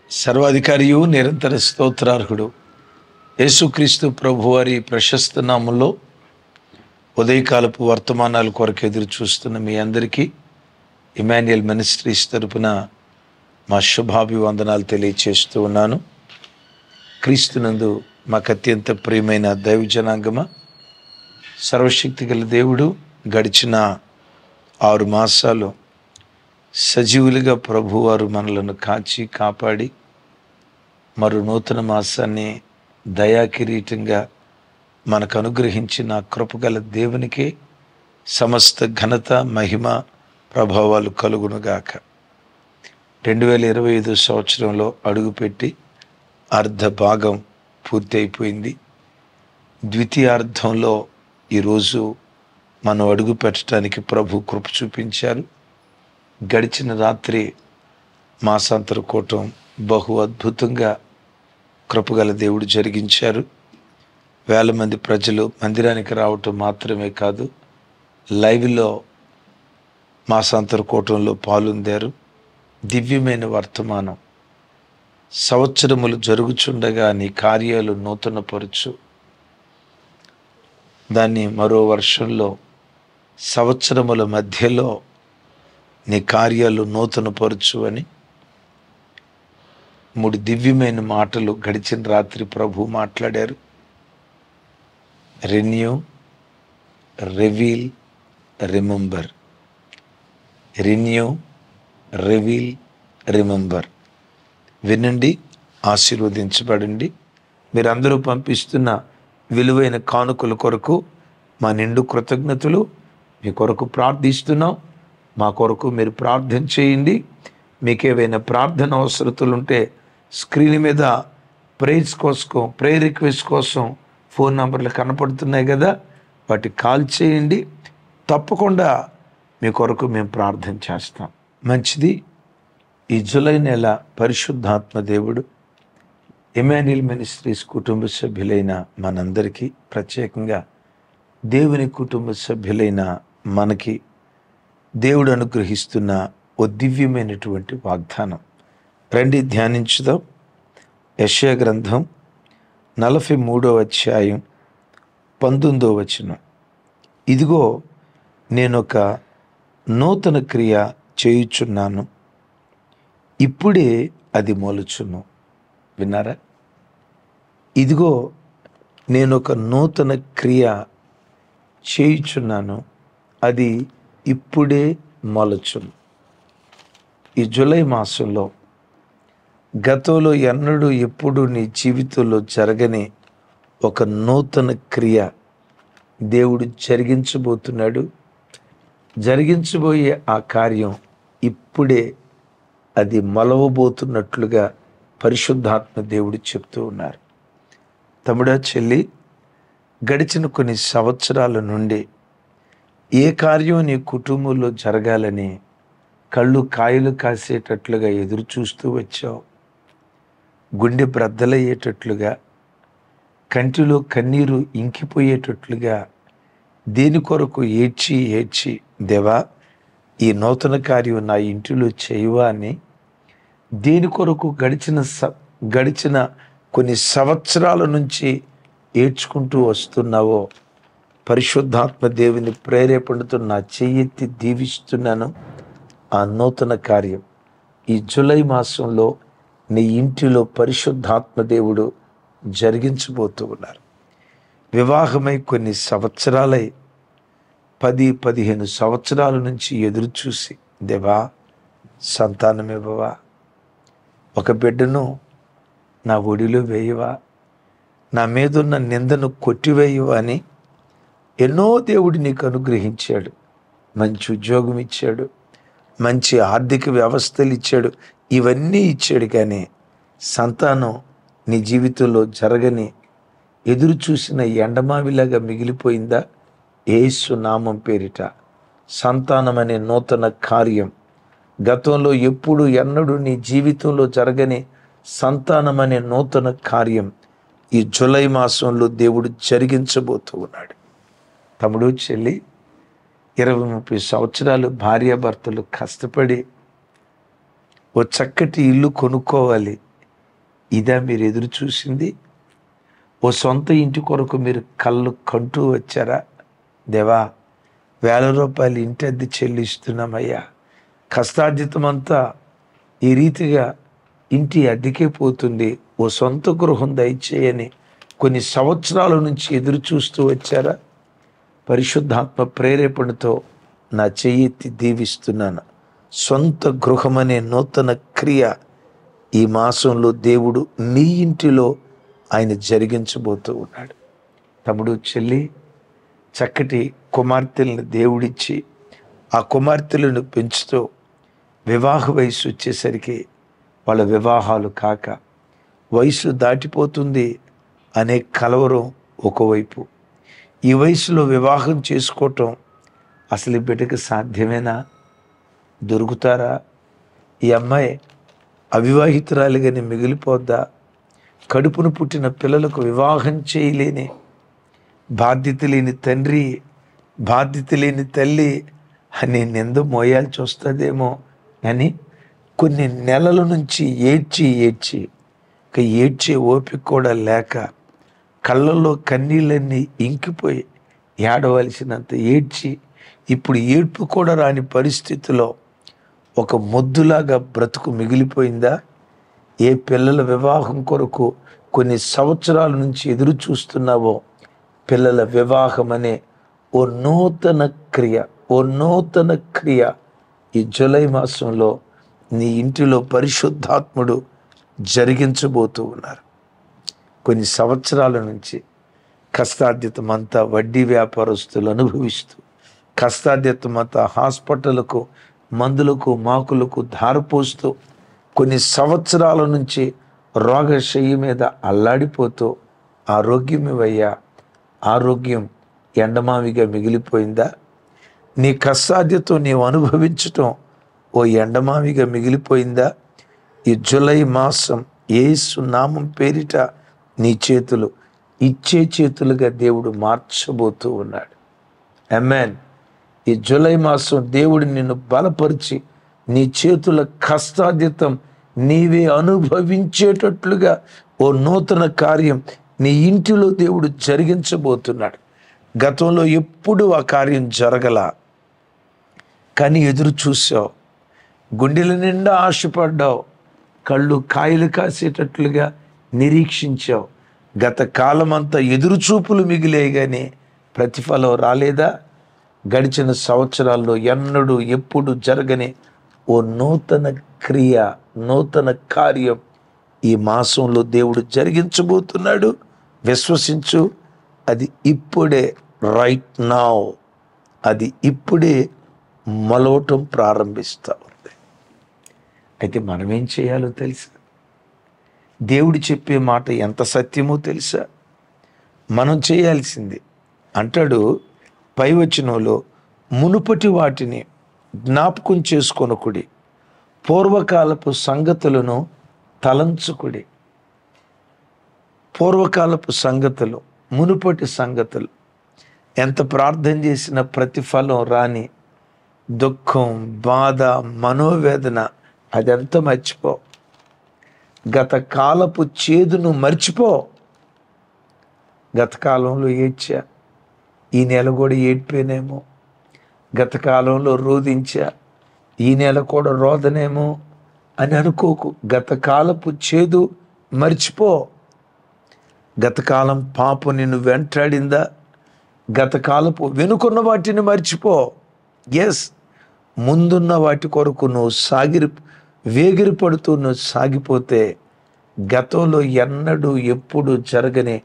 సర్వాధికారియు నిరంతర స్తోత్రార్హుడు యేసుక్రీస్తు ప్రభువారి ప్రశస్త నామంలో ఉదయకాలపు వర్తమానాల కొరకు ఎదురు చూస్తున్న మీ అందరికీ ఇమాన్యుయల్ మినిస్ట్రీస్ తరపున మా శుభాభివందనాలు తెలియచేస్తూ ఉన్నాను. క్రీస్తునందు మాకు అత్యంత ప్రియమైన దైవజనాంగమ, సర్వశక్తి గల దేవుడు గడిచిన 6 మాసాలు సజీవులుగా ప్రభువారు మనలను కాచి కాపాడి మరో నూతన మాసాన్ని దయాకిరీటంగా మనకు అనుగ్రహించిన కృపగల దేవునికే సమస్త ఘనత, మహిమ, ప్రభావాలు కలుగునుగాక. 2025 సంవత్సరంలో అడుగుపెట్టి అర్ధ భాగం పూర్తి అయిపోయింది. ద్వితీయార్థంలో ఈరోజు మనం అడుగు పెట్టడానికి ప్రభు కృప చూపించారు. గడిచిన రాత్రి మాసాంతర కూటం బహు అద్భుతంగా కృపగల దేవుడు జరిగించారు. 1000 మంది ప్రజలు మందిరానికి రావటం మాత్రమే కాదు, లైవ్లో మాసాంతర కూటంలో పాల్గొందారు. దివ్యమైన వర్తమానం. సంవత్సరములు జరుగుచుండగా నీ కార్యాలు నూతనపరచు, దాన్ని మరో వర్షంలో సంవత్సరముల మధ్యలో నీ కార్యాలు నూతనపరచు అని 3 దివ్యమైన మాటలు గడిచిన రాత్రి ప్రభు మాట్లాడారు. Renew, reveal, remember. Renew, reveal, remember. వినండి, ఆశీర్వదించబడండి. మీరందరూ పంపిస్తున్న విలువైన కానుకల కొరకు మా నిండు కృతజ్ఞతలు. మీ కొరకు ప్రార్థిస్తున్నాం. మా కొరకు మీరు ప్రార్థన చేయండి. మీకేవైనా ప్రార్థన అవసరతలు ఉంటే స్క్రీన్ మీద ప్రేయర్ రిక్వెస్ట్ కోసం ఫోన్ నంబర్లు కనపడుతున్నాయి కదా, వాటికి కాల్ చేయండి. తప్పకుండా మీ కొరకు మేము ప్రార్థన చేస్తాం. మంచిది. ఈ జూలై నెల పరిశుద్ధాత్మ దేవుడు ఇమాన్యుయల్ మినిస్ట్రీస్ కుటుంబ సభ్యులైన మనందరికీ, ప్రత్యేకంగా దేవుని కుటుంబ సభ్యులైన మనకి దేవుడు అనుగ్రహిస్తున్న ఓ దివ్యమైనటువంటి వాగ్దానం. రండి ధ్యానించుదాం. యెషయా గ్రంథం 43వ అధ్యాయం 19వ వచనం. ఇదిగో నేనొక నూతన క్రియ చేయుచున్నాను, ఇప్పుడే అది మొలుచును. విన్నారా? ఇదిగో నేనొక నూతన క్రియ చేయుచున్నాను, అది ఇప్పుడే మొలచును. ఈ జూలై మాసంలో గతంలో ఎన్నడూ ఎప్పుడు నీ జీవితంలో జరగని ఒక నూతన క్రియ దేవుడు జరిగించబోతున్నాడు. జరిగించబోయే ఆ కార్యం ఇప్పుడే అది మొలవబోతున్నట్లుగా పరిశుద్ధాత్మ దేవుడు చెప్తూ ఉన్నారు. తమ్ముడా, చెల్లి, గడిచిన కొన్ని సంవత్సరాల నుండి ఏ కార్యం నీ కుటుంబంలో జరగాలని కళ్ళు కాయలు కాసేటట్లుగా ఎదురు చూస్తూ వచ్చావు. గుండె బ్రద్దలయ్యేటట్లుగా, కంటిలో కన్నీరు ఇంకిపోయేటట్లుగా దేని కొరకు ఏడ్చి ఏడ్చి, దేవా ఈ నూతన కార్యం నా ఇంటిలో చేయవా అని దేని కొరకు గడిచిన కొన్ని సంవత్సరాల నుంచి ఏడ్చుకుంటూ వస్తున్నావో, పరిశుద్ధాత్మ దేవుని ప్రేరేపణతో నా చెయ్యెత్తి దీవిస్తున్నాను. ఆ నూతన కార్యం ఈ జూలై మాసంలో నీ ఇంటిలో పరిశుద్ధాత్మ దేవుడు జరిగించబోతూ ఉన్నారు. వివాహమై కొన్ని సంవత్సరాలై 10-15 సంవత్సరాల నుంచి ఎదురు చూసి, దేవా సంతానం ఇవ్వవా, ఒక బిడ్డను నా ఒడిలో వేయవా, నా మీదున్న నిందను కొట్టివేయవా అని ఎన్నో దేవుడు నీకు అనుగ్రహించాడు. మంచి ఉద్యోగం ఇచ్చాడు, మంచి ఆర్థిక వ్యవస్థలు ఇచ్చాడు, ఇవన్నీ ఇచ్చాడు. కానీ సంతానం నీ జీవితంలో జరగని ఎదురు చూసిన ఎండమావిలాగా మిగిలిపోయిందా? యేసు నామం పేరిట సంతానం అనే నూతన కార్యం, గతంలో ఎప్పుడు ఎన్నడూ నీ జీవితంలో జరగని సంతానం అనే నూతన కార్యం ఈ జూలై మాసంలో దేవుడు జరిగించబోతూ ఉన్నాడు. తమ్ముడు, చెల్లి, 20-30 సంవత్సరాలు భార్యాభర్తలు కష్టపడి ఓ చక్కటి ఇల్లు కొనుక్కోవాలి, ఇదా మీరు ఎదురు చూసింది? ఓ సొంత ఇంటి కొరకు మీరు కళ్ళు కంటూ వచ్చారా? దేవా, ₹1000 ఇంటి అద్దె చెల్లిస్తున్నామయ్యా, కష్టార్జితమంతా ఈ రీతిగా ఇంటి అద్దెకే పోతుంది, ఓ సొంత గృహం దయచేయని కొన్ని సంవత్సరాల నుంచి ఎదురు చూస్తూ వచ్చారా? పరిశుద్ధాత్మ ప్రేరేపణతో నా చెయ్యెత్తి దీవిస్తున్నాను. సొంత గృహమనే నూతన క్రియ ఈ మాసంలో దేవుడు నీ ఇంటిలో ఆయన జరిగించబోతూ ఉన్నాడు. తమ్ముడు, చెల్లి, చక్కటి కుమార్తెలను దేవుడిచ్చి ఆ కుమార్తెలను పెంచుతూ వివాహ వయసు వచ్చేసరికి వాళ్ళ వివాహాలు కాక వయసు దాటిపోతుంది అనే కలవరం ఒకవైపు, ఈ వయసులో వివాహం చేసుకోవటం అసలు ఈ బిడ్డకు సాధ్యమేనా? దొరుకుతారా? ఈ అమ్మాయి అవివాహితురాలిగానే మిగిలిపోద్దా? కడుపును పుట్టిన పిల్లలకు వివాహం చేయలేని బాధ్యత లేని తండ్రి, బాధ్యత లేని తల్లి అని నింద మోయాల్సి వస్తుందేమో అని కొన్ని నెలల నుంచి ఏడ్చి ఇక ఏడ్చే ఓపిక కూడా లేక కళ్ళల్లో కన్నీళ్ళన్నీ ఇంకిపోయి ఏడవలసినంత ఏడ్చి ఇప్పుడు ఏడ్పు కూడా రాని పరిస్థితిలో ఒక మొద్దులాగా బ్రతుకు మిగిలిపోయిందా? ఏ పిల్లల వివాహం కొరకు కొన్ని సంవత్సరాల నుంచి ఎదురు చూస్తున్నావో, పిల్లల వివాహం అనే ఓ నూతన క్రియ ఈ జూలై మాసంలో నీ ఇంటిలో పరిశుద్ధాత్ముడు జరిగించబోతూ ఉన్నారు. కొన్ని సంవత్సరాల నుంచి కష్టార్జితమంతా వడ్డీ వ్యాపారస్తులు అనుభవిస్తూ, కష్టార్జితమంతా హాస్పిటల్కు మందులకు మాకులకు ధారపోస్తూ, కొన్ని సంవత్సరాల నుంచి రోగశయ్య మీద అల్లాడిపోతూ ఆరోగ్యమివయ్యా, ఆరోగ్యం ఎండమావిగా మిగిలిపోయిందా? నీ కష్టార్జితం నీవు అనుభవించటం ఓ ఎండమావిగా మిగిలిపోయిందా? ఈ జూలై మాసం యేసు నామం పేరిట నీ చేతులు ఇచ్చే చేతులుగా దేవుడు మార్చబోతూ ఉన్నాడు. ఆమేన్. ఈ జూలై మాసం దేవుడు నిన్ను బలపరిచి నీ చేతుల కష్టార్జితం నీవే అనుభవించేటట్లుగా ఓ నూతన కార్యం నీ ఇంటిలో దేవుడు జరిగించబోతున్నాడు. గతంలో ఎప్పుడు ఆ కార్యం జరగల, కానీ ఎదురు చూసావు, గుండెల నిండా ఆశపడ్డావు, కళ్ళు కాయలు కాసేటట్లుగా నిరీక్షించావు. గత కాలమంతా ఎదురు చూపులు మిగిలే కానీ ప్రతిఫలం రాలేదా? గడిచిన సంవత్సరాల్లో ఎన్నడూ ఎప్పుడు జరగని ఓ నూతన క్రియ, నూతన కార్యం ఈ మాసంలో దేవుడు జరిగించబోతున్నాడు. విశ్వసించు, అది ఇప్పుడే, రైట్ నౌ, అది ఇప్పుడే మొలవటం ప్రారంభిస్తూ ఉంది. అయితే మనం ఏం చేయాలో తెలుసా? దేవుడు చెప్పే మాట ఎంత సత్యమో తెలుసా? మనం చేయాల్సింది అంటాడు పై వచనంలో, మునుపటి వాటిని జ్ఞాపకం చేసుకొనకుడి, పూర్వకాలపు సంగతులను తలంచుకుడి. పూర్వకాలపు సంగతులు, మునుపటి సంగతులు, ఎంత ప్రార్థన చేసిన ప్రతిఫలం రాని దుఃఖం, బాధ, మనోవేదన అదంతా మర్చిపో. గత కాలపు చేదును మర్చిపో. గత కాలంలో ఏడ్చా, ఈ నెల కూడా ఏడ్పేనేమో. గత కాలంలో రోదించా, ఈ నెల కూడా రోదనేమో అని అనుకోకు. గత కాలపు చేదు మర్చిపో. గతకాలం పాపం నిన్ను వెంటాడిందా? గత కాలపు వెనుకున్న వాటిని మర్చిపో. ఎస్, ముందున్న వాటి కొరకు నువ్వు వేగిరి పడుతూ నువ్వు సాగిపోతే గతంలో ఎన్నడూ ఎప్పుడు జరగని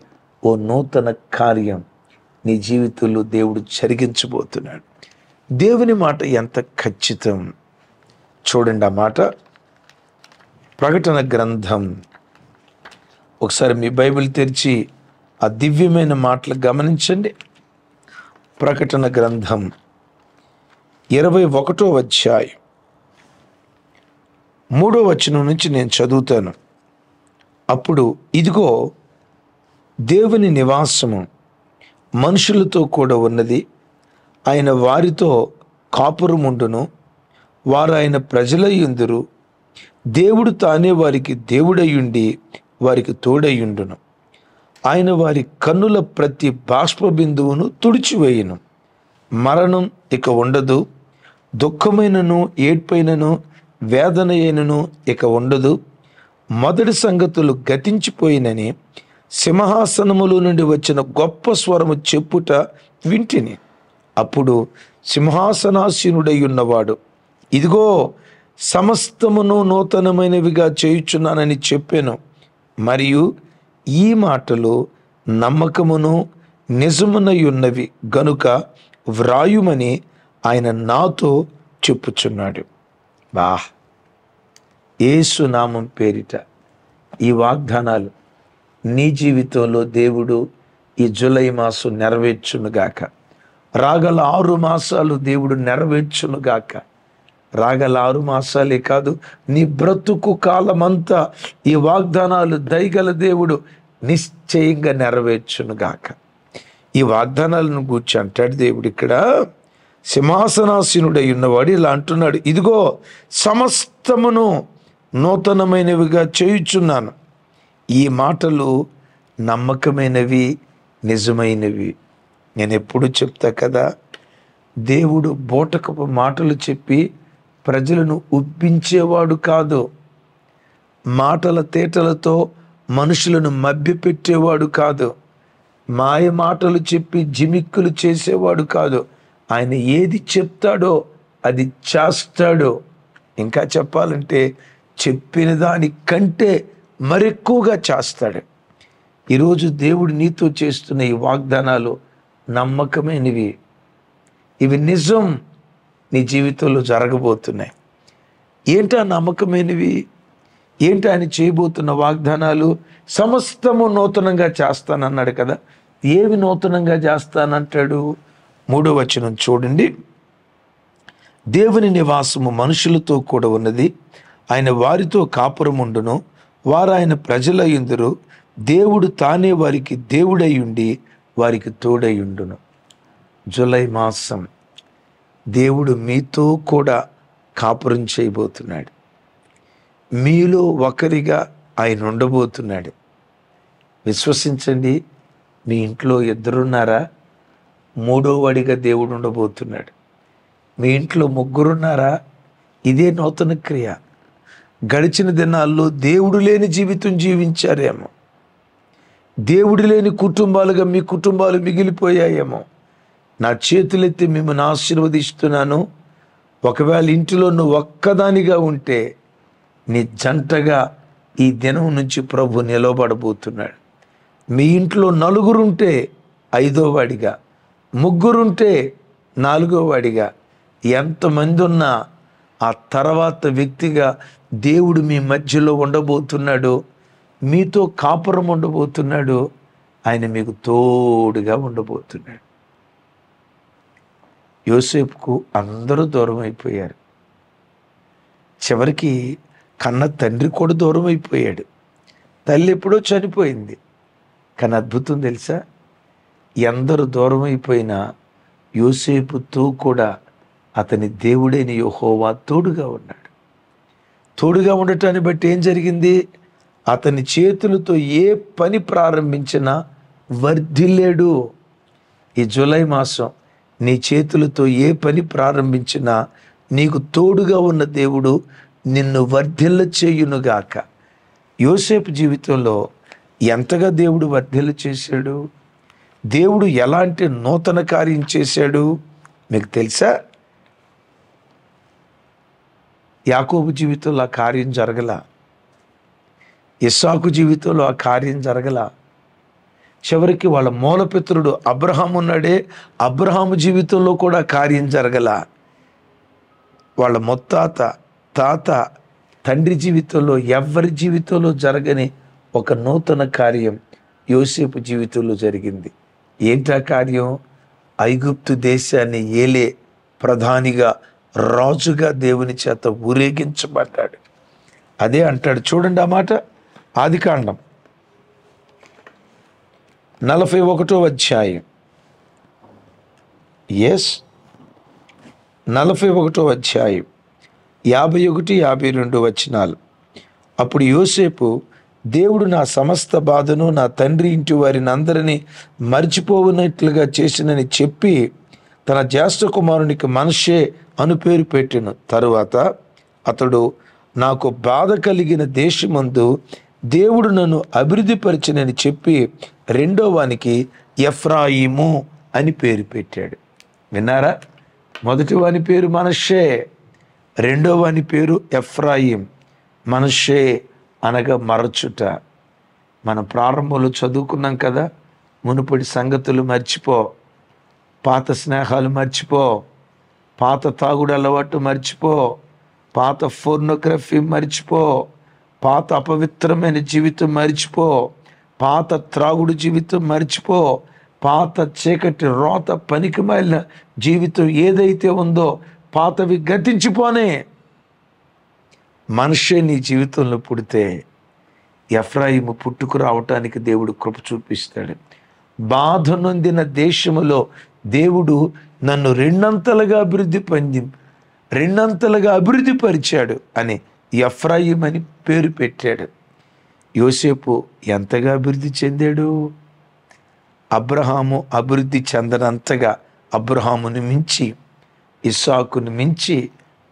ఓ నూతన కార్యం నీ జీవితంలో దేవుడు జరిగించబోతున్నాడు. దేవుని మాట ఎంత ఖచ్చితం చూడండి. ఆ మాట ప్రకటన గ్రంథం, ఒకసారి మీ బైబిల్ తెరిచి ఆ దివ్యమైన మాటలు గమనించండి. ప్రకటన గ్రంథం 21వ అధ్యాయం 3వ వచనం నుంచి నేను చదువుతాను. అప్పుడు ఇదిగో, దేవుని నివాసము మనుషులతో కూడా ఉన్నది, ఆయన వారితో కాపురముండును, వారు ఆయన ప్రజలయ్యుందురు, దేవుడు తానే వారికి దేవుడయ్యుండి వారికి తోడయుండును. ఆయన వారి కన్నుల ప్రతి బాష్ప బిందువును తుడిచివేయును. మరణం ఇక ఉండదు, దుఃఖమైనను ఏడ్పైనను వేదన అయినను ఇక ఉండదు. మొదటి సంగతులు గతించిపోయినని సింహాసనములో నుండి వచ్చిన గొప్ప స్వరము చెప్పుట వింటిని. అప్పుడు సింహాసనాసీనుడై ఉన్నవాడు, ఇదిగో సమస్తమును నూతనమైనవిగా చేయుచున్నానని చెప్పాను. మరియు ఈ మాటలు నమ్మకమును నిజమునై ఉన్నవి గనుక వ్రాయుమని ఆయన నాతో చెప్పుచున్నాడు. యేసు నామం పేరిట ఈ వాగ్దానాలు నీ జీవితంలో దేవుడు ఈ జూలై మాసం నెరవేర్చునుగాక. రాగల 6 మాసాలు దేవుడు నెరవేర్చునుగాక. రాగల 6 మాసాలే కాదు, నీ బ్రతుకు కాలమంతా ఈ వాగ్దానాలు దయగల దేవుడు నిశ్చయంగా నెరవేర్చునుగాక. ఈ వాగ్దానాలను గూర్చి అంటాడు దేవుడు ఇక్కడ, సింహాసనాసీనుడై ఉన్నవాడు ఇలా అంటున్నాడు, ఇదిగో సమస్తమును నూతనమైనవిగా చేయుచున్నాను. ఈ మాటలు నమ్మకమైనవి, నిజమైనవి. నేను ఎప్పుడు చెప్తా కదా, దేవుడు బోటకపు మాటలు చెప్పి ప్రజలను ఉబ్బించేవాడు కాదు. మాటల తేటలతో మనుషులను మభ్యపెట్టేవాడు కాదు. మాయ మాటలు చెప్పి జిమిక్కులు చేసేవాడు కాదు. ఆయన ఏది చెప్తాడో అది చేస్తాడో. ఇంకా చెప్పాలంటే చెప్పిన దానికంటే మరెక్కువగా చేస్తాడు. ఈరోజు దేవుడు నీతో చేస్తున్న ఈ వాగ్దానాలు నమ్మకమైనవి, ఇవి నిజం, నీ జీవితంలో జరగబోతున్నాయి. ఏంటా నమ్మకమైనవి? ఏంటి ఆయన చేయబోతున్న వాగ్దానాలు? సమస్తము నూతనంగా చేస్తానన్నాడు కదా. ఏవి నూతనంగా చేస్తానంటాడు? 3వ వచనం చూడండి. దేవుని నివాసము మనుషులతో కూడా ఉన్నది, ఆయన వారితో కాపురముండును, వారు ఆయన ప్రజలయ్యుందురు. దేవుడు తానే వారికి దేవుడై ఉండి వారికి తోడయుండును. జూలై మాసం దేవుడు మీతో కూడా కాపురం చేయబోతున్నాడు. మీలో ఒకరిగా ఆయన ఉండబోతున్నాడు. విశ్వసించండి. మీ ఇంట్లో 2 ఉన్నారా? 3వ వాడిగా దేవుడు ఉండబోతున్నాడు. మీ ఇంట్లో 3 ఉన్నారా? ఇదే నూతన క్రియ. గడిచిన దినాల్లో దేవుడు లేని జీవితం జీవించారేమో, దేవుడు లేని కుటుంబాలుగా మీ కుటుంబాలు మిగిలిపోయాయేమో. నా చేతులెత్తి మిమ్మల్ని ఆశీర్వదిస్తున్నాను. ఒకవేళ ఇంటిలో నువ్వు ఒక్కదానిగా ఉంటే నీ జంటగా ఈ దినం నుంచి ప్రభు నిలబడబోతున్నాడు. మీ ఇంట్లో 4 ఉంటే 5వ వాడిగా, 3 ఉంటే 4వ వాడిగా, ఎంతమంది ఉన్నా ఆ తర్వాత వ్యక్తిగా దేవుడు మీ మధ్యలో ఉండబోతున్నాడు. మీతో కాపురం ఉండబోతున్నాడు. ఆయన మీకు తోడుగా ఉండబోతున్నాడు. యోసేపుకు అందరూ దూరం అయిపోయారు. చివరికి కన్న తండ్రి కూడా దూరం అయిపోయాడు. తల్లి ఎప్పుడో చనిపోయింది. కానీ అద్భుతం తెలుసా, ఎందరు దూరం అయిపోయినా యోసేపుతో కూడా అతని దేవుడైన యెహోవా తోడుగా ఉన్నాడు. తోడుగా ఉండటాన్ని బట్టి ఏం జరిగింది? అతని చేతులతో ఏ పని ప్రారంభించినా వర్ధిల్లాడు. ఈ జూలై మాసం నీ చేతులతో ఏ పని ప్రారంభించినా నీకు తోడుగా ఉన్న దేవుడు నిన్ను వర్ధిల్ల చేయునుగాక. యోసేపు జీవితంలో ఎంతగా దేవుడు వర్ధిల్ల చేశాడు? దేవుడు ఎలాంటి నూతన కార్యం చేశాడు మీకు తెలుసా? యాకోబు జీవితంలో ఆ కార్యం జరగల. ఇస్సాకు జీవితంలో ఆ కార్యం జరగల. చివరికి వాళ్ళ మూలపితరుడు అబ్రహాము ఉన్నాడే, అబ్రహాము జీవితంలో కూడా కార్యం జరగల. వాళ్ళ ముత్తాత, తాత, తండ్రి జీవితంలో ఎవరి జీవితంలో జరగని ఒక నూతన కార్యం యోసేపు జీవితంలో జరిగింది. ఏంటా కార్యం? ఐగుప్తు దేశాన్ని ఏలే ప్రధానిగా, రాజుగా దేవుని చేత ఊరేగించబడ్డాడు. అదే అంటాడు చూడండి ఆ మాట, ఆదికాండం 41వ అధ్యాయం. 41వ అధ్యాయం 51, 52 వచనాలు. అప్పుడు యోసేపు దేవుడు నా సమస్త బాధను నా తండ్రి ఇంటి వారిని అందరినీ మర్చిపోవునట్లుగా చేసినని చెప్పి తన జ్యేష్ఠ కుమారునికి మనషే అను పేరు పెట్టెను. తరువాత అతడు నాకు బాధ కలిగిన దేశమందు దేవుడు నన్ను అభివృద్ధిపరిచినని చెప్పి రెండో వానికి ఎఫ్రాయిము అని పేరు పెట్టాడు. విన్నారా? మొదటి వాని పేరు మనషే, రెండో వాని పేరు ఎఫ్రాయిం. మనషే అనగా మరచుట. మనం ప్రారంభంలో చదువుకున్నాం కదా, మునుపటి సంగతులు మర్చిపో, పాత స్నేహాలు మర్చిపో, పాత తాగుడు అలవాటు మర్చిపో, పాత ఫోర్నోగ్రఫీ మర్చిపో, పాత అపవిత్రమైన జీవితం మర్చిపో, పాత త్రాగుడు జీవితం మర్చిపో, పాత చీకటి రోత పనికి మాలిన జీవితం ఏదైతే ఉందో పాతవి గతించిపోనే. మనిషే నీ జీవితంలో పుడితే ఎఫ్రాయిము పుట్టుకు రావటానికి దేవుడు కృప చూపిస్తాడు. బాధ నొందిన దేశములో దేవుడు నన్ను రెండంతలుగా అభివృద్ధి పరిచాడు అని ఎఫ్రాయిం అని పేరు పెట్టాడు. యోసేపు ఎంతగా అభివృద్ధి చెందాడు? అబ్రహాము అభివృద్ధి చెందనంతగా అబ్రహామును మించి, ఇస్సాకును మించి,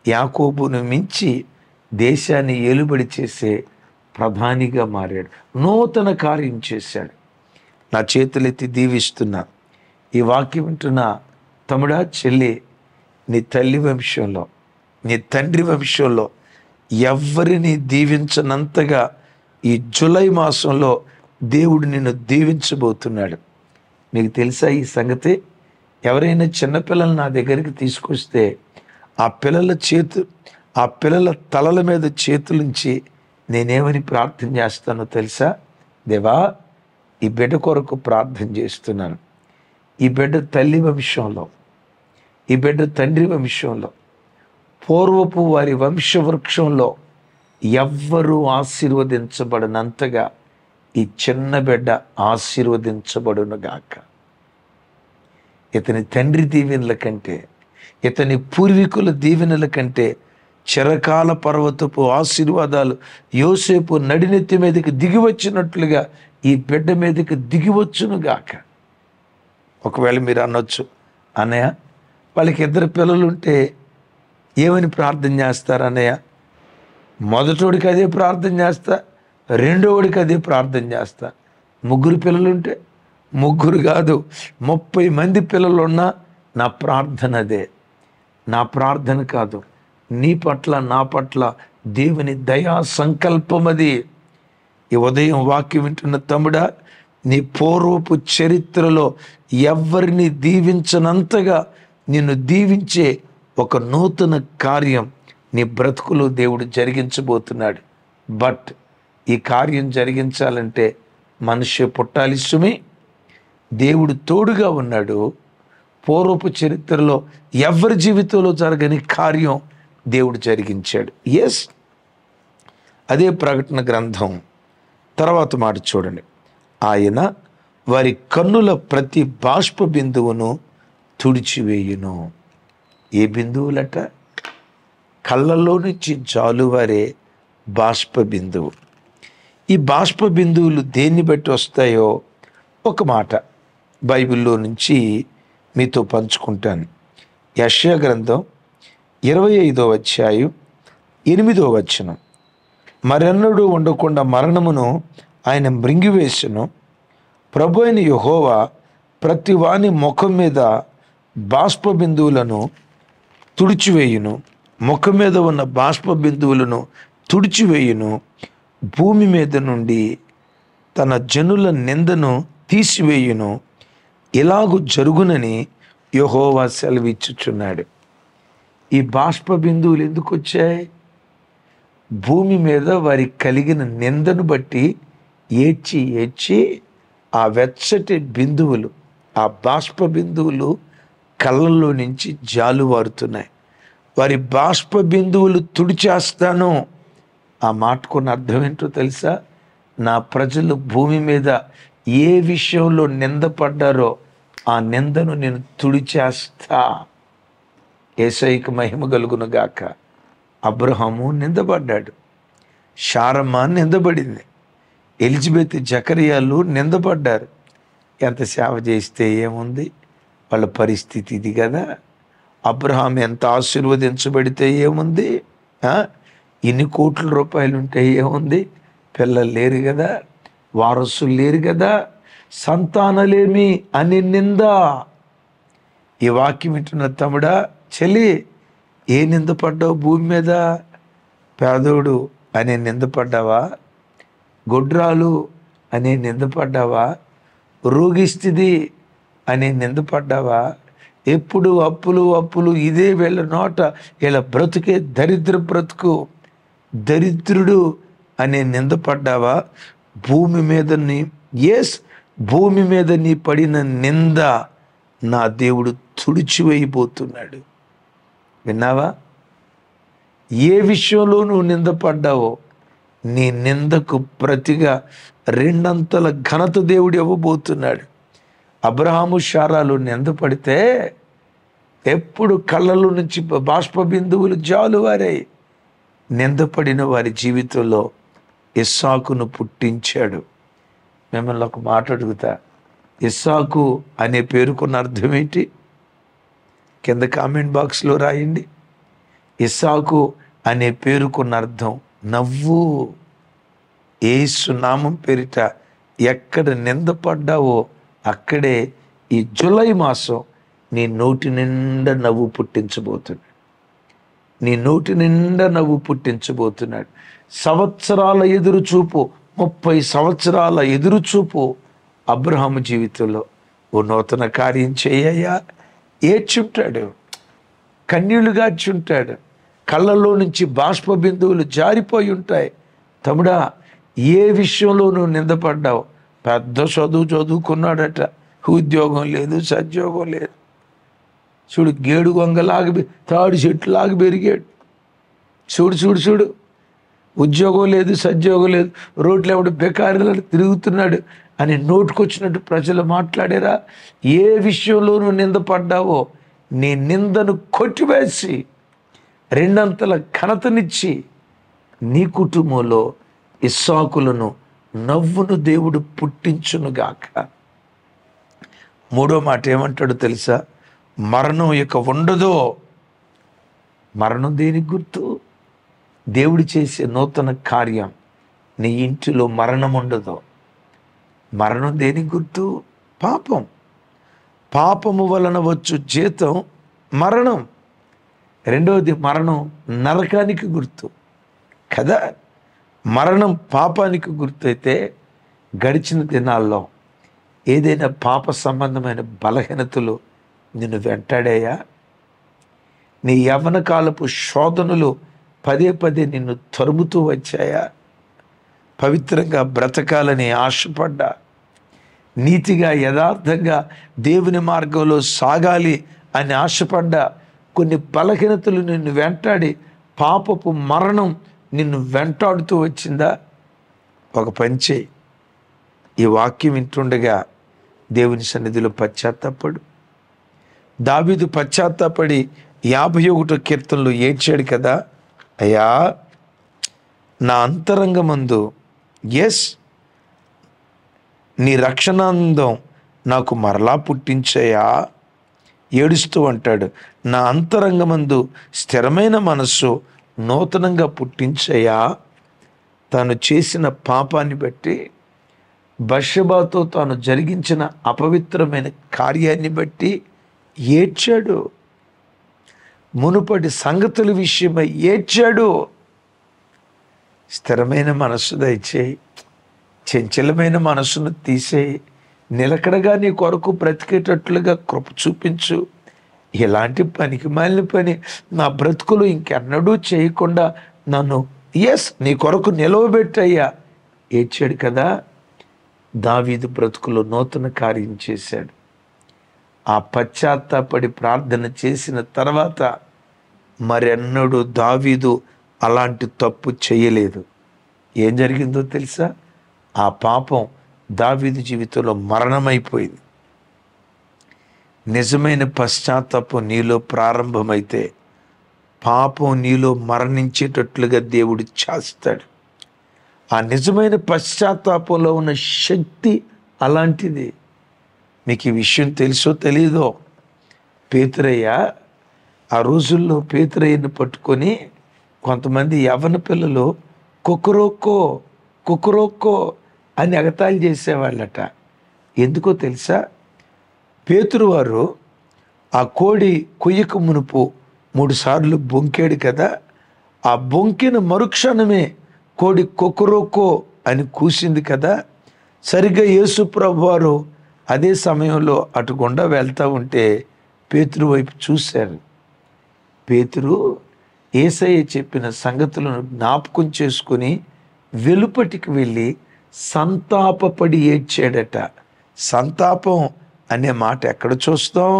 యాకోబును మించి దేశాన్ని ఏలుబడి చేసే ప్రధానిగా మారాడు. నూతన కార్యం చేశాడు. నా చేతులెత్తి దీవిస్తున్నా, ఈ వాక్యం వింటున్న తమ్ముడా, చెల్లి, నీ తల్లి వంశంలో, నీ తండ్రి వంశంలో ఎవరిని దీవించనంతగా ఈ జూలై మాసంలో దేవుడు నిన్ను దీవించబోతున్నాడు. మీకు తెలుసా ఈ సంగతి? ఎవరైనా చిన్నపిల్లలు నా దగ్గరికి తీసుకొస్తే ఆ పిల్లల తలల మీద చేతులుంచి నేనేమని ప్రార్థన చేస్తానో తెలుసా? దేవా, ఈ బిడ్డ కొరకు ప్రార్థన చేస్తున్నాను. ఈ బిడ్డ తల్లి వంశంలో, ఈ బిడ్డ తండ్రి వంశంలో, పూర్వపు వారి వంశవృక్షంలో ఎవ్వరూ ఆశీర్వదించబడినంతగా ఈ చిన్న బిడ్డ ఆశీర్వదించబడునుగాక. ఇతని తండ్రి దీవెనల కంటే, ఇతని పూర్వీకుల దీవెనల కంటే చిరకాల పర్వతపు ఆశీర్వాదాలు యోసేపు నడినెత్తి మీదకి దిగివచ్చినట్లుగా ఈ బిడ్డ మీదకి దిగివచ్చునుగాక. ఒకవేళ మీరు అనొచ్చు, అన్నయ్య వాళ్ళకి 2 పిల్లలుంటే ఏమని ప్రార్థన చేస్తారు అన్నయ్య? మొదటోడికి అదే ప్రార్థన చేస్తా, రెండోడికి అదే ప్రార్థన చేస్తా. 3 పిల్లలుంటే 3 కాదు 30 మంది పిల్లలున్నా నా ప్రార్థన అదే. నా ప్రార్థన కాదు, నీ పట్ల నా పట్ల దేవుని దయా సంకల్పం అది. ఈ ఉదయం వాక్యం వింటున్న తమ్ముడా, నీ పూర్వపు చరిత్రలో ఎవరిని దీవించనంతగా నిన్ను దీవించే ఒక నూతన కార్యం నీ బ్రతుకులో దేవుడు జరిగించబోతున్నాడు. బట్ ఈ కార్యం జరిగించాలంటే మనిషి పుట్టాలి సుమి. దేవుడు తోడుగా ఉన్నాడు. పూర్వపు చరిత్రలో ఎవరి జీవితంలో జరగని కార్యం దేవుడు జరిగించాడు. ఎస్, అదే ప్రకటన గ్రంథం తర్వాత మాట చూడండి. ఆయన వారి కన్నుల ప్రతి బాష్ప బిందువును తుడిచివేయును. ఏ బిందువులట? కళ్ళల్లో నుంచి జాలువారే బాష్ప బిందువు. ఈ బాష్ప బిందువులు దేన్ని బట్టి వస్తాయో ఒక మాట బైబిల్లో నుంచి మీతో పంచుకుంటాను. యెషయా గ్రంథం 25వ అధ్యాయం 8వ వచనం. మరెన్నడూ ఉండకుండా మరణమును ఆయన మృంగివేసెను. ప్రభు అయిన యెహోవా ప్రతి వాని ముఖం మీద బాష్ప బిందువులను తుడిచివేయును. ముఖం మీద ఉన్న బాష్ప బిందువులను తుడిచివేయును. భూమి మీద నుండి తన జనుల నిందను తీసివేయును. ఇలాగు జరుగునని యెహోవా సెలవిచ్చుచున్నాడు. ఈ బాష్ప బిందువులు ఎందుకు వచ్చాయి? భూమి మీద వారికి కలిగిన నిందను బట్టి ఏడ్చి ఏడ్చి ఆ వెచ్చటి బిందువులు, ఆ బాష్ప బిందువులు కళ్ళల్లో నుంచి జాలువారుతున్నాయి. వారి బాష్ప బిందువులు తుడిచేస్తాను. ఆ మాటకున్న అర్థం ఏంటో తెలుసా? నా ప్రజలు భూమి మీద ఏ విషయంలో నిందపడ్డారో ఆ నిందను నేను తుడిచేస్తా. యేసయ్యకు మహిమ కలుగును గాక. అబ్రహాము నిందపడ్డాడు, శారమ్మ నిందపడింది, ఎలిజబెత్ జకరియాలు నిందపడ్డారు. ఎంత సేవ చేస్తే ఏముంది, వాళ్ళ పరిస్థితి ఇది కదా. అబ్రహాం ఎంత ఆశీర్వదించబడితే ఏముంది, ఇన్ని కోట్ల రూపాయలు ఉంటే ఏముంది, పిల్లలు లేరు కదా, వారసులు లేరు కదా, సంతానలేమి అని నింద. ఈ వాక్యం వింటున్న తమ్ముడా చెల్లి, ఏ నిందపడ్డావు భూమి మీద? పేదోడు అనే నిందపడ్డావా? గొడ్రాలు అనే నిందపడ్డావా? రోగిస్థితి అనే నిందపడ్డావా? ఎప్పుడు అప్పులు అప్పులు, ఇదే వీళ్ళ నోట, వీళ్ళ బ్రతుకే దరిద్ర బ్రతుకు, దరిద్రుడు అనే నిందపడ్డావా? భూమి మీద భూమి మీద నీ పడిన నింద నా దేవుడు తుడిచివేయబోతున్నాడు. విన్నావా? ఏ విషయంలో నువ్వు నిందపడ్డావో నీ నిందకు ప్రతిగా 2 అంతల ఘనత దేవుడు ఇవ్వబోతున్నాడు. అబ్రహాము శారాలు నిందపడితే ఎప్పుడు కళ్ళలో నుంచి బాష్ప బిందువులు జాలువారాయి. నిందపడిన వారి జీవితంలో ఇస్సాకును పుట్టించాడు. మిమ్మల్ని ఒక మాట అడుగుతా, ఇస్సాకు అనే పేరుకున్న అర్థం ఏంటి? కింద కామెంట్ బాక్స్లో రాయండి. ఇస్సాకు అనే పేరుకున్న అర్థం నవ్వు. యేసు నామం పేరిట ఎక్కడ నిందపడ్డావో అక్కడే ఈ జూలై మాసం నీ నోటి నిండా నవ్వు పుట్టించబోతున్నాడు. నీ నోటి నిండా నవ్వు పుట్టించబోతున్నాడు. సంవత్సరాల ఎదురుచూపు, 30 సంవత్సరాల ఎదురుచూపు అబ్రహాము జీవితంలో ఓ నూతన కార్యం చేయయ్యా. ఏడ్చుంటాడు, కన్నీళ్లు గార్చుంటాడు, కళ్ళల్లో నుంచి బాష్ప బిందువులు జారిపోయి ఉంటాయి. తమ్ముడా, ఏ విషయంలో నువ్వు నిందపడ్డావు? పెద్ద చదువుకున్నాడట, ఉద్యోగం లేదు, సద్యోగం లేదు. చూడు, గేడు గొంగలాగా తాడు చెట్టులాగా పెరిగాడు. చూడు, ఉద్యోగం లేదు, సద్యోగం లేదు, రోడ్లు ఎవడు బెకారీలను తిరుగుతున్నాడు అని నోటుకొచ్చినట్టు ప్రజలు మాట్లాడారా? ఏ విషయంలో నువ్వు నిందపడ్డావో నీ నిందను కొట్టివేసి 2 అంతల ఘనతనిచ్చి నీ కుటుంబంలో ఇస్సాకులను, నవ్వును దేవుడు పుట్టించునుగాక. 3వ మాట ఏమంటాడు తెలుసా? మరణం ఇక ఉండదో. మరణం దేనికి గుర్తు? దేవుడు చేసే నూతన కార్యం. నీ ఇంటిలో మరణం ఉండదు. మరణం దేనికి గుర్తు? పాపము వలన వచ్చు జీతం మరణం. 2వది మరణం నరకానికి గుర్తు కదా. మరణం పాపానికి గుర్తయితే గడిచిన దినాల్లో ఏదైనా పాప సంబంధమైన బలహీనతలు నిన్ను వెంటాడాయా? నీ యవ్వన కాలపు శోధనలు పదే నిన్ను తరుముతూ వచ్చాయా? పవిత్రంగా బ్రతకాలని ఆశపడ్డా, నీతిగా యథార్థంగా దేవుని మార్గంలో సాగాలి అని ఆశపడ్డా, కొన్ని బలహీనతలు నిన్ను వెంటాడి పాపపు మరణం నిన్ను వెంటాడుతూ వచ్చిందా? ఒక పని చేయి, ఈ వాక్యం వింటుండగా దేవుని సన్నిధిలో పశ్చాత్తాపడు. దావీదు పశ్చాత్తాపడి 51వ కీర్తనలో ఏడ్చాడు కదా, అయ్యా నా అంతరంగమందు నీ రక్షణానందం నాకు మరలా పుట్టించయ్యా. ఏడుస్తూ అంటాడు, నా అంతరంగమందు స్థిరమైన మనస్సు నూతనంగా పుట్టించయ్యా. తాను చేసిన పాపాన్ని బట్టి, బత్షెబాతో తాను జరిగించిన అపవిత్రమైన కార్యాన్ని బట్టి ఏడ్చాడు. మునుపటి సంగతుల విషయమై ఏడ్చాడు. స్థిరమైన మనస్సు దయచేయి, చంచలమైన మనస్సును తీసేయి, నిలకడగా నీ కొరకు బ్రతికేటట్లుగా కృప చూపించు. ఇలాంటి పనికి మాలిన పని నా బ్రతుకులు ఇంకెన్నడూ చేయకుండా నన్ను నీ కొరకు నిలవబెట్టయ్యా. ఏడ్చాడు కదా. దావీదు బ్రతుకులో నూతన కార్యం చేశాడు. ఆ పశ్చాత్తాపడి ప్రార్థన చేసిన తర్వాత మరెన్నడూ దావీదు అలాంటి తప్పు చేయలేదు. ఏం జరిగిందో తెలుసా? ఆ పాపం దావీదు జీవితంలో మరణమైపోయింది. నిజమైన పశ్చాత్తాపం నీలో ప్రారంభమైతే పాపం నీలో మరణించేటట్లుగా దేవుడు చేస్తాడు. ఆ నిజమైన పశ్చాత్తాపంలో ఉన్న శక్తి అలాంటిది. మీకు ఈ విషయం తెలుసో తెలీదో, పేతురయ్య ఆ రోజుల్లో పేతురయ్యను పట్టుకొని కొంతమంది యవ్వన పిల్లలు కుక్కరోక్కో కుక్కరోక్కో అని ఎగతాళి చేసేవాళ్ళట. ఎందుకో తెలుసా? పేతురు వారు ఆ కోడి కొయ్యక మునుపు 3 సార్లు బొంకాడు కదా, ఆ బొంకిన మరుక్షణమే కోడి కొక్కరోక్కో అని కూసింది కదా. సరిగ్గా యేసు ప్రభు వారు అదే సమయంలో అటు గుండా వెళ్తూ ఉంటే పేతురు వైపు చూశారు. పేతురు యేసయ్య చెప్పిన సంగతులను జ్ఞాపకం చేసుకుని వెలుపటికి వెళ్ళి సంతాపపడి ఏడ్చాడట. సంతాపం అనే మాట ఎక్కడ చూస్తాం?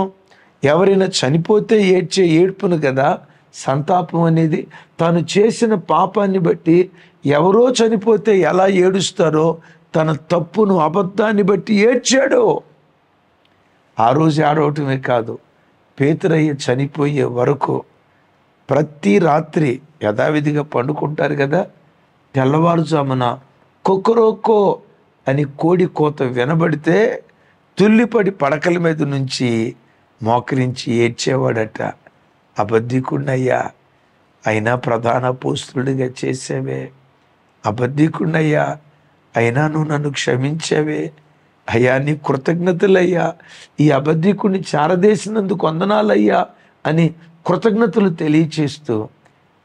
ఎవరైనా చనిపోతే ఏడ్చే ఏడ్పును కదా సంతాపం అనేది. తాను చేసిన పాపాన్ని బట్టి ఎవరో చనిపోతే ఎలా ఏడుస్తారో తన తప్పును అబద్ధాన్ని బట్టి ఏడ్చాడు. ఆ రోజు ఏడవటమే కాదు, పేతురయ్య చనిపోయే వరకు ప్రతి రాత్రి యథావిధిగా పండుకుంటారు కదా, తెల్లవారుజామున కొక్కరోక్కో అని కోడి కోత వినబడితే తుల్లిపడి పడకల మీద నుంచి మోకరించి ఏడ్చేవాడట. అబద్ధికున్నయ్యా, అయినా ప్రధాన అపోస్తలుడిగా చేసావే, అబద్ధికున్నయ్యా, అయినా నువ్వు నన్ను క్షమించావే, అయ్యా నీ కృతజ్ఞతలయ్యా, ఈ అబద్ధికుడిని చారదేసినందుకు వందనాలయ్యా అని కృతజ్ఞతలు తెలియచేస్తూ,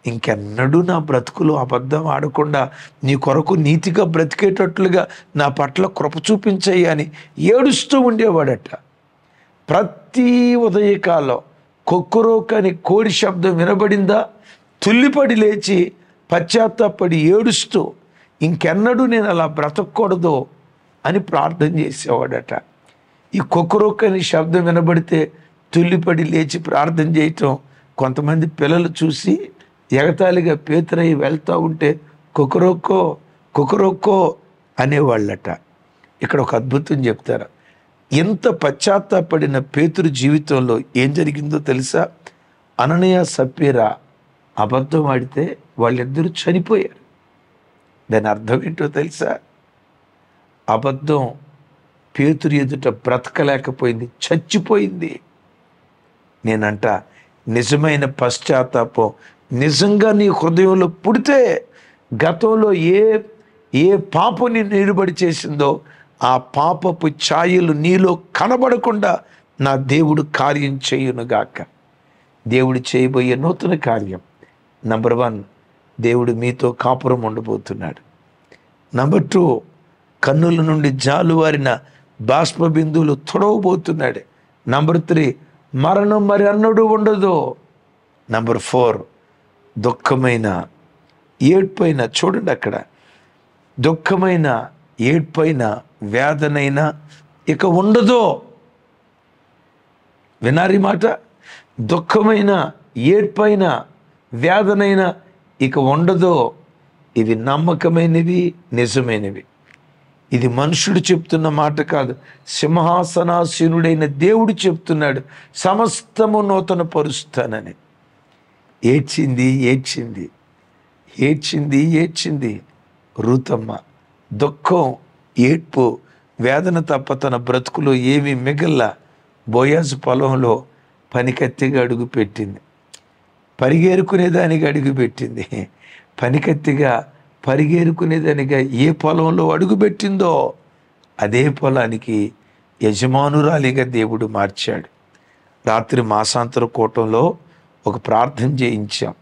ఇంకెన్నడూ నా బ్రతుకులు అబద్ధం ఆడకుండా నీ కొరకు నీతిగా బ్రతికేటట్లుగా నా పట్ల కృప చూపించయ్యా అని ఏడుస్తూ ఉండేవాడట. ప్రతి ఉదయకాలం కొక్కరోకని కోడి శబ్దం వినబడిందా తుల్లిపడి లేచి పశ్చాత్తాపడి ఏడుస్తూ, ఇంకెన్నడూ నేను అలా బ్రతకూడదు అని ప్రార్థన చేసేవాడట. ఈ కొక్కరోకని శబ్దం వినబడితే తుల్లిపడి లేచి ప్రార్థన చేయటం కొంతమంది పిల్లలు చూసి ఎగతాళిగా పేతురయ్య వెళ్తూ ఉంటే కుక్కరోక్కో కుక్కరోక్కో అనేవాళ్ళట. ఇక్కడ ఒక అద్భుతం చెప్తారు. ఎంత పశ్చాత్తాపడిన పేతురు జీవితంలో ఏం జరిగిందో తెలుసా? అననీయ సప్పీరా అబద్ధం ఆడితే వాళ్ళిద్దరూ చనిపోయారు. దాని అర్థం ఏంటో తెలుసా? అబద్ధం పేతురు ఎదుట బ్రతకలేకపోయింది, చచ్చిపోయింది. నేనంట నిజమైన పశ్చాత్తాపం నిజంగా నీ హృదయంలో పుడితే గతంలో ఏ పాపం నిన్ను నిలబడి చేసిందో ఆ పాపపు ఛాయలు నీలో కనబడకుండా నా దేవుడు కార్యం చేయునుగాక. దేవుడు చేయబోయే నూతన కార్యం. నంబర్ 1, దేవుడు మీతో కాపురం ఉండబోతున్నాడు. నంబర్ 2, కన్నుల నుండి జాలువారిన బాష్ప బిందువులు తొడవబోతున్నాడు. నంబర్ 3, మరణం మరి అన్నడు ఉండదు. నంబర్ 4, దుఃఖమైన ఏడ్పైన, చూడండి అక్కడ, దుఃఖమైన ఏడ్పైన వేదనైన ఇక ఉండదు. వినారి మాట? దుఃఖమైన ఏడ్పైన వేదనైన ఇక ఉండదు. ఇవి నమ్మకమైనవి, నిజమైనవి. ఇది మనుషుడు చెప్తున్న మాట కాదు, సింహాసనాసీనుడైన దేవుడు చెప్తున్నాడు. సమస్తము నూతన పరుస్తానని. ఏడ్చింది ఏడ్చింది ఏడ్చింది ఏడ్చింది రూతమ్మ. దుఃఖం, ఏడ్పు, వేదన తప్ప తన బ్రతుకులో ఏమీ మిగల్లా. బోయాజు పొలంలో పనికత్తిగా అడుగు పెట్టింది, పరిగేరుకునేదానికి అడుగు పెట్టింది. పనికత్తిగా పరిగేరుకునేదానిగా ఏ పొలంలో అడుగుపెట్టిందో అదే పొలానికి యజమానురాలిగా దేవుడు మార్చాడు. రాత్రి మాసాంతర కూటంలో ఒక ప్రార్థన చేయించాం.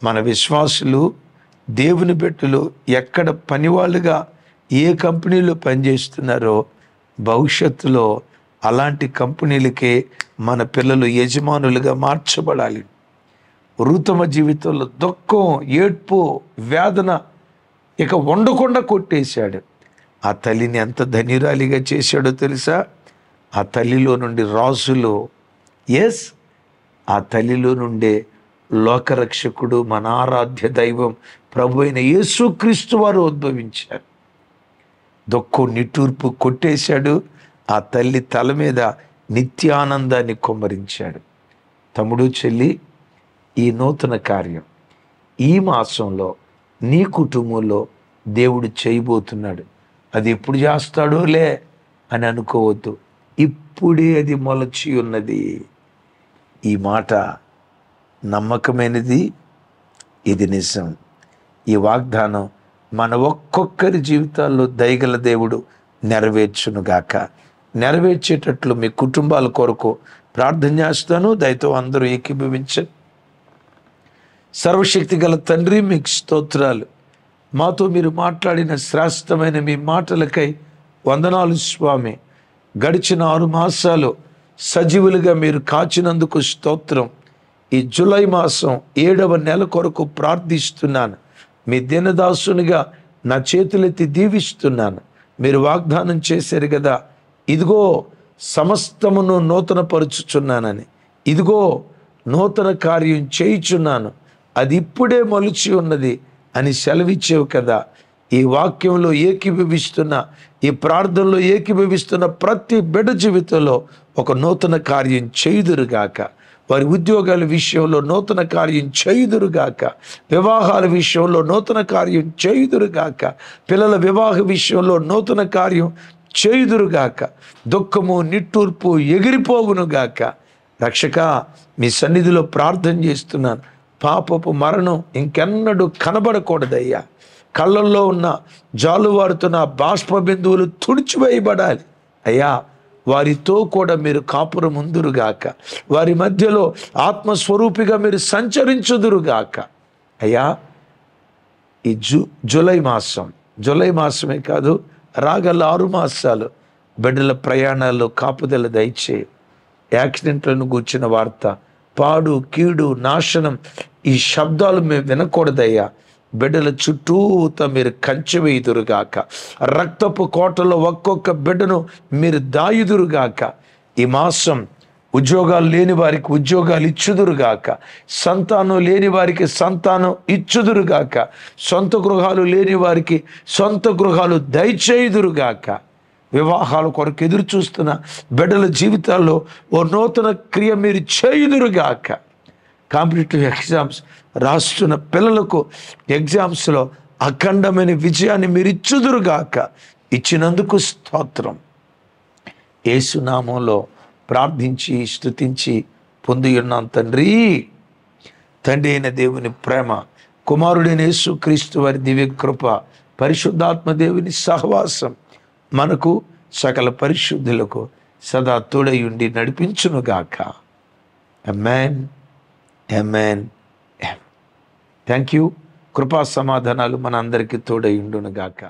మన విశ్వాసులు, దేవుని బిడ్డలు ఎక్కడ పనివాళ్ళుగా ఏ కంపెనీలో పనిచేస్తున్నారో భవిష్యత్తులో అలాంటి కంపెనీలకే మన పిల్లలు యజమానులుగా మార్చబడాలి. రూతమ జీవితంలో దుఃఖం, ఏడ్పు, వేదన ఇక ఉండకుండా కొట్టేశాడు. ఆ తల్లిని ఎంత ధన్యురాలిగా చేశాడో తెలుసా? ఆ తల్లిలో నుండి రాజులు, ఆ తల్లిలో నుండే లోకరక్షకుడు, మన ఆరాధ్య దైవం ప్రభు అయిన యేసుక్రీస్తు వారు ఉద్భవించారు. దుఃఖం, నిట్టూర్పు కొట్టేశాడు. ఆ తల్లి తల మీద నిత్యానందాన్ని కుమ్మరించాడు. తమ్ముడు, చెల్లి, ఈ నూతన కార్యం ఈ మాసంలో నీ కుటుంబంలో దేవుడు చేయబోతున్నాడు. అది ఎప్పుడు చేస్తాడోలే అని అనుకోవద్దు. ఇప్పుడే అది మొలచి ఉన్నది. ఈ మాట నమ్మకమైనది, ఇది నిజం. ఈ వాగ్దానం మన ఒక్కొక్కరి జీవితాల్లో దయగల దేవుడు నెరవేర్చునుగాక. నెరవేర్చేటట్లు మీ కుటుంబాల కొరకు ప్రార్థన చేస్తాను. దయతో అందరూ ఏకీభవించండి. సర్వశక్తి గల తండ్రి, మీకు స్తోత్రాలు. మాతో మీరు మాట్లాడిన శ్రేష్టమైన మీ మాటలకై వందనాలు స్వామి. గడిచిన 6 మాసాలు సజీవులుగా మీరు కాచినందుకు స్తోత్రం. ఈ జూలై మాసం 7వ నెల కొరకు ప్రార్థిస్తున్నాను. మీ దీనదాసునిగా నా చేతులెత్తి దీవిస్తున్నాను. మీరు వాగ్దానం చేశారు కదా, ఇదిగో సమస్తమును నూతన పరుచుచున్నానని, ఇదిగో నూతన కార్యం చేయుచున్నాను, అది ఇప్పుడే మొలిచి ఉన్నది అని సెలవిచ్చేవు కదా. ఈ వాక్యంలో ఏకీభవిస్తున్న, ఈ ప్రార్థనలో ఏకీభవిస్తున్న ప్రతి బిడ్డ జీవితంలో ఒక నూతన కార్యం చేయుదురుగాక. వారి ఉద్యోగాల విషయంలో నూతన కార్యం చేయుదురుగాక. వివాహాల విషయంలో నూతన కార్యం చేయుదురుగాక. పిల్లల వివాహ విషయంలో నూతన కార్యం చేయుదురుగాక. దుఃఖము నిట్టూర్పు ఎగిరిపోవునుగాక. రక్షక, మీ సన్నిధిలో ప్రార్థన చేస్తున్నాను. పాపపు మరణం ఇంకెన్నడూ కనబడకూడదయ్యా. కళ్ళల్లో ఉన్న జాలువారుతున్న బాష్ప బిందువులు తుడిచివేయబడాలి అయ్యా. వారితో కూడా మీరు కాపురం ఉందురుగాక. వారి మధ్యలో ఆత్మస్వరూపిగా మీరు సంచరించుదురుగాక అయ్యా. ఈ జూలై మాసమే కాదు, రాగల 6 మాసాలు బిడ్డల ప్రయాణాల్లో కాపుదల దయచే. యాక్సిడెంట్లను గూర్చిన వార్త, పాడు కీడు నాశనం, ఈ శబ్దాలు మేము వినకూడదయ్యా. బిడ్డల చుట్టూతో మీరు కంచె వేయుదురుగాక. రక్తపు కోటలో ఒక్కొక్క బిడ్డను మీరు దాయుదురుగాక. ఈ మాసం ఉద్యోగాలు లేని వారికి ఉద్యోగాలు ఇచ్చుదురుగాక. సంతానం లేని వారికి సంతానం ఇచ్చుదురుగాక. సొంత గృహాలు లేని వారికి సొంత గృహాలు దయచేయుదురుగాక. వివాహాల కొరకు ఎదురు చూస్తున్న బిడ్డల జీవితాల్లో ఓ నూతన క్రియ మీరు చేయుదురుగాక. కాంపిటేటివ్ ఎగ్జామ్స్ రాస్తున్న పిల్లలకు ఎగ్జామ్స్లో అఖండమైన విజయాన్ని మీరు ఇచ్చుదురుగాక. ఇచ్చినందుకు స్తోత్రం. యేసు నామంలో ప్రార్థించి స్తుతించి పొంది ఉన్నాం తండ్రి. తండ్రి అయిన దేవుని ప్రేమ, కుమారుడైన యేసు క్రీస్తు వారి దివ్య కృప, పరిశుద్ధాత్మ దేవుని సహవాసం మనకు సకల పరిశుద్ధులకు సదా తోడై ఉండి నడిపించునుగాక. Amen, amen. Thank you. కృపా సమాధానాలు మన అందరికీ తోడై ఉండునుగాక.